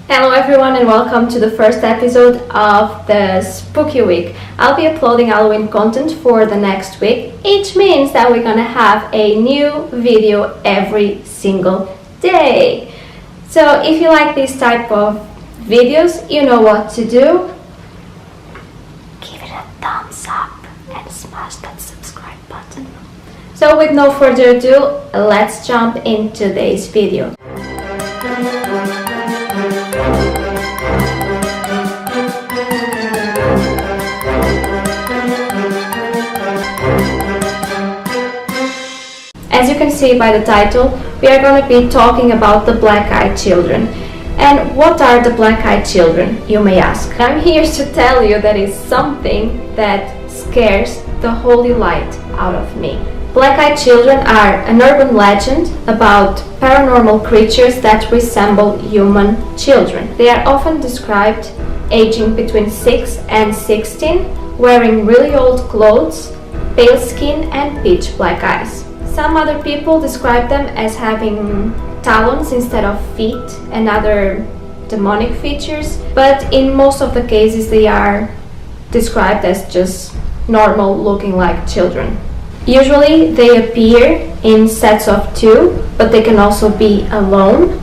Hello everyone and welcome to the first episode of the Spooky Week. I'll be uploading Halloween content for the next week. It means that we're gonna have a new video every single day. So if you like this type of videos, you know what to do. Give it a thumbs up and smash that subscribe button. So with no further ado, let's jump into today's video. As you can see by the title, we are going to be talking about the Black-Eyed Children. And what are the Black-Eyed Children, you may ask? I'm here to tell you that it's something that scares the holy light out of me. Black-Eyed Children are an urban legend about paranormal creatures that resemble human children. They are often described aging between 6 and 16, wearing really old clothes, pale skin and pitch black eyes. Some other people describe them as having talons instead of feet and other demonic features, but in most of the cases they are described as just normal looking like children. Usually they appear in sets of 2, but they can also be alone.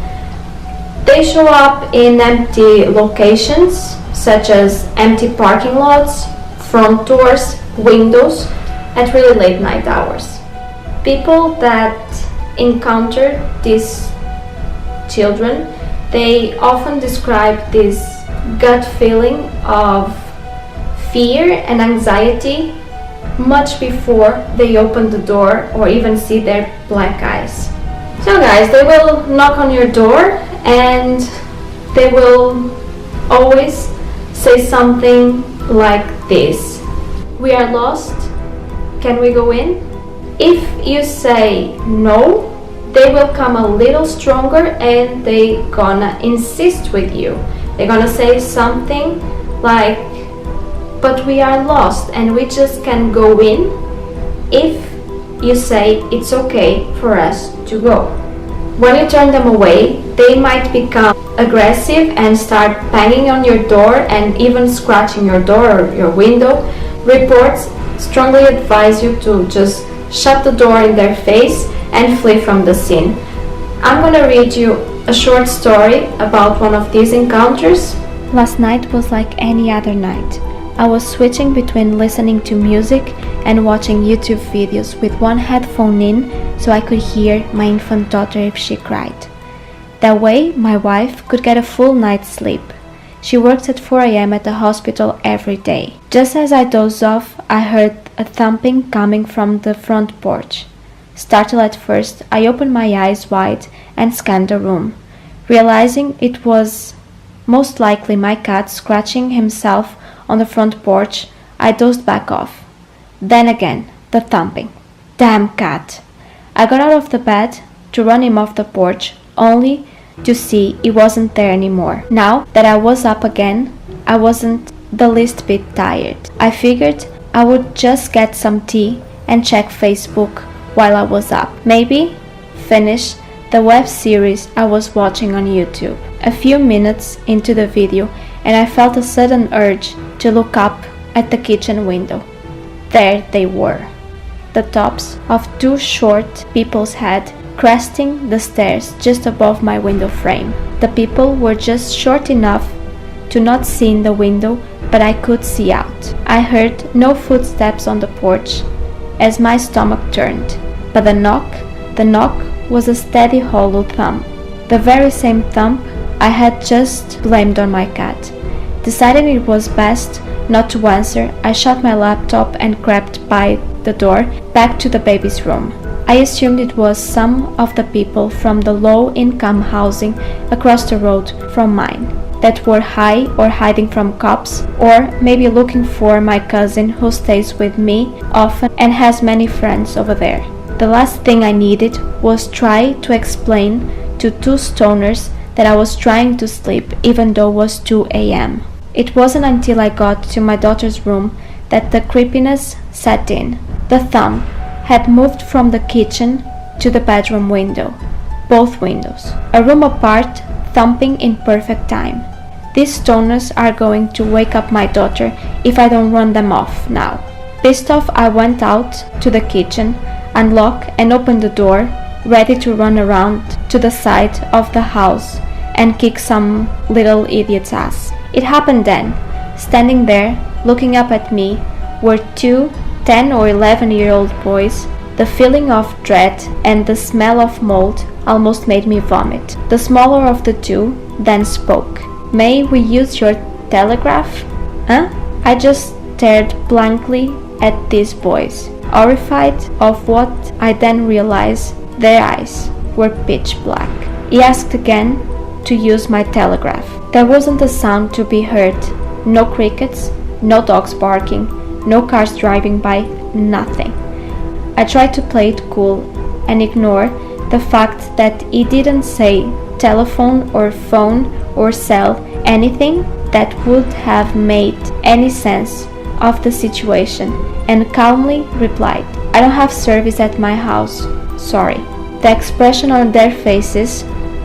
They show up in empty locations such as empty parking lots, front doors, windows at really late night hours. People that encounter these children, they often describe this gut feeling of fear and anxiety much before they open the door or even see their black eyes. So guys, they will knock on your door and they will always say something like this: "We are lost, can we go in?" If you say no, they will come a little stronger and they gonna insist with you. They're gonna say something like, "But we are lost and we just can't go in," if you say it's okay for us to go. When you turn them away, they might become aggressive and start banging on your door and even scratching your door or your window. Reports strongly advise you to just shut the door in their face and flee from the scene. I'm gonna read you a short story about one of these encounters. Last night was like any other night. I was switching between listening to music and watching YouTube videos with one headphone in so I could hear my infant daughter if she cried. That way, my wife could get a full night's sleep. She works at 4 a.m. at the hospital every day. Just as I dozed off, I heard a thumping coming from the front porch. Startled at first, I opened my eyes wide and scanned the room. Realizing it was most likely my cat scratching himself on the front porch, I dozed back off. Then again, the thumping. Damn cat! I got out of the bed to run him off the porch, only to see he wasn't there anymore. Now that I was up again, I wasn't the least bit tired. I figured I would just get some tea and check Facebook while I was up. Maybe finish the web series I was watching on YouTube. A few minutes into the video and I felt a sudden urge to look up at the kitchen window. There they were, the tops of 2 short people's heads cresting the stairs just above my window frame. The people were just short enough to not see in the window, but I could see out. I heard no footsteps on the porch as my stomach turned, but the knock was a steady hollow thump. The very same thump I had just blamed on my cat. Deciding it was best not to answer, I shut my laptop and crept by the door back to the baby's room. I assumed it was some of the people from the low-income housing across the road from mine that were high or hiding from cops, or maybe looking for my cousin who stays with me often and has many friends over there. The last thing I needed was try to explain to 2 stoners that I was trying to sleep even though it was 2 a.m. It wasn't until I got to my daughter's room that the creepiness set in. The thumb had moved from the kitchen to the bedroom window, both windows. A room apart, thumping in perfect time. These stoners are going to wake up my daughter if I don't run them off now. Pissed off, I went out to the kitchen, unlocked and opened the door, ready to run around to the side of the house and kick some little idiot's ass. It happened then. Standing there, looking up at me, were two 10 or 11-year-old boys. The feeling of dread and the smell of mold almost made me vomit. The smaller of the two then spoke. "May we use your telegraph?" Huh? I just stared blankly at these boys, horrified of what I then realized their eyes were pitch black. He asked again to use my telegraph. There wasn't a sound to be heard. No crickets, no dogs barking, no cars driving by, nothing. I tried to play it cool and ignore the fact that he didn't say telephone or phone or cell, anything that would have made any sense of the situation, and calmly replied, "I don't have service at my house, sorry." The expression on their faces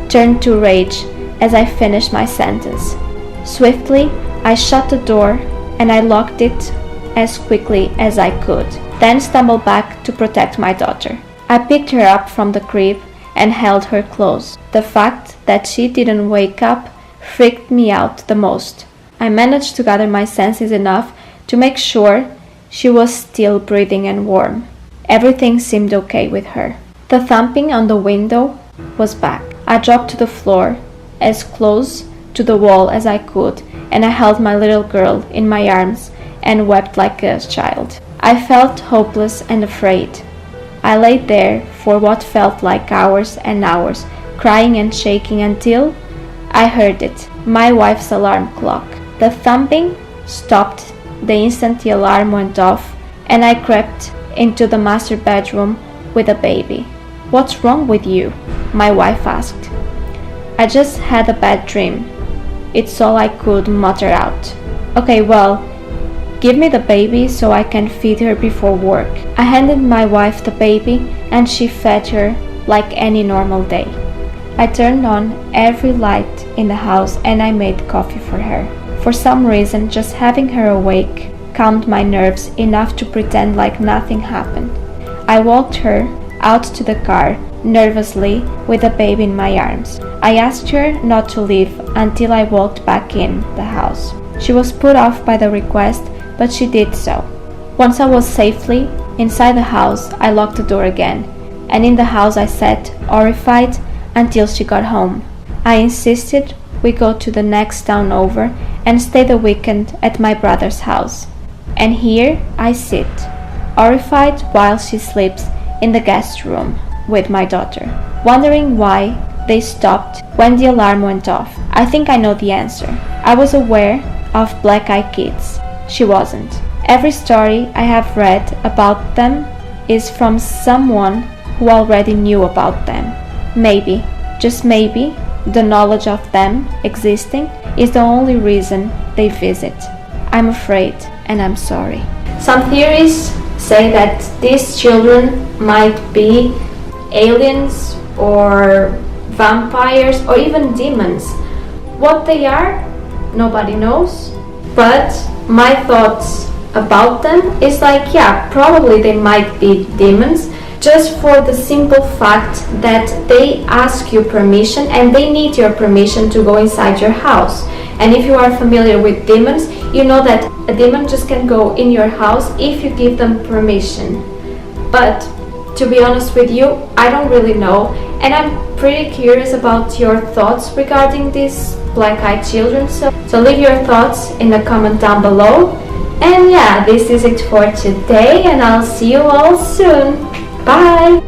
turned to rage as I finished my sentence. Swiftly, I shut the door and I locked it as quickly as I could, then stumbled back to protect my daughter. I picked her up from the crib and held her close. The fact that she didn't wake up freaked me out the most. I managed to gather my senses enough to make sure she was still breathing and warm. Everything seemed okay with her. The thumping on the window was back. I dropped to the floor, as close to the wall as I could, and I held my little girl in my arms and wept like a child. I felt hopeless and afraid. I lay there for what felt like hours and hours, crying and shaking until I heard it, my wife's alarm clock. The thumping stopped the instant the alarm went off, and I crept into the master bedroom with a baby. "What's wrong with you?" my wife asked. "I just had a bad dream." It's all I could mutter out. "Okay, well, give me the baby so I can feed her before work." I handed my wife the baby and she fed her like any normal day. I turned on every light in the house and I made coffee for her. For some reason, just having her awake calmed my nerves enough to pretend like nothing happened. I walked her out to the car nervously with the baby in my arms. I asked her not to leave until I walked back in the house. She was put off by the request, but she did so. Once I was safely inside the house, I locked the door again, and in the house I sat, horrified, until she got home. I insisted we go to the next town over and stay the weekend at my brother's house. And here I sit, horrified while she sleeps in the guest room with my daughter, wondering why they stopped when the alarm went off. I think I know the answer. I was aware of black-eyed kids. She wasn't. Every story I have read about them is from someone who already knew about them. Maybe, just maybe, the knowledge of them existing is the only reason they visit. I'm afraid and I'm sorry. Some theories say that these children might be aliens or vampires or even demons. What they are, nobody knows. But my thoughts about them is like, yeah, probably they might be demons, just for the simple fact that they ask you permission and they need your permission to go inside your house. And if you are familiar with demons, you know that a demon just can go in your house if you give them permission. But to be honest with you, I don't really know, and I'm pretty curious about your thoughts regarding these black-eyed children. So leave your thoughts in the comment down below. And yeah, this is it for today, and I'll see you all soon. Bye!